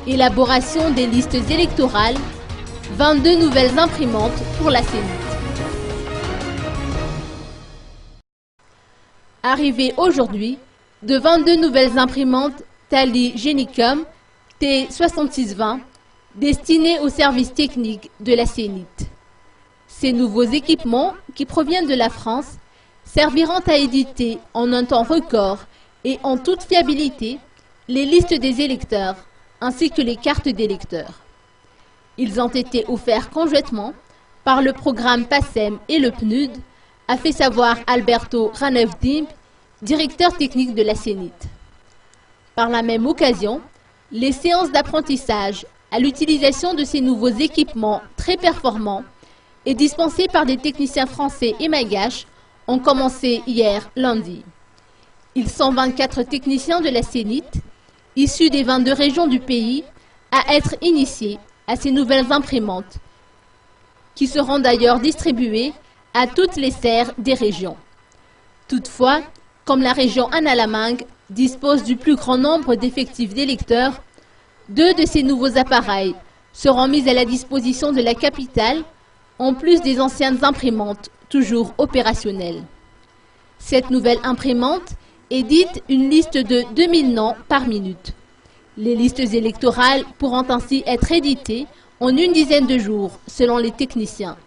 Élaboration des listes électorales, 22 nouvelles imprimantes pour la CENIT. Arrivée aujourd'hui de 22 nouvelles imprimantes Tally Genicom T6620 destinées au service technique de la CENIT. Ces nouveaux équipements, qui proviennent de la France, serviront à éditer en un temps record et en toute fiabilité les listes des électeurs ainsi que les cartes d'électeurs. Ils ont été offerts conjointement par le programme PASSEM et le PNUD, a fait savoir Alberto Ranevdimp, directeur technique de la CENIT. Par la même occasion, les séances d'apprentissage à l'utilisation de ces nouveaux équipements très performants et dispensés par des techniciens français et malgaches ont commencé hier lundi. Ils sont 24 techniciens de la CENIT, issus des 22 régions du pays, à être initiés à ces nouvelles imprimantes, qui seront d'ailleurs distribuées à toutes les serres des régions. Toutefois, comme la région Analamang dispose du plus grand nombre d'effectifs d'électeurs, 2 de ces nouveaux appareils seront mis à la disposition de la capitale, en plus des anciennes imprimantes toujours opérationnelles. Cette nouvelle imprimante édite une liste de 2000 noms par minute. Les listes électorales pourront ainsi être éditées en une dizaine de jours, selon les techniciens.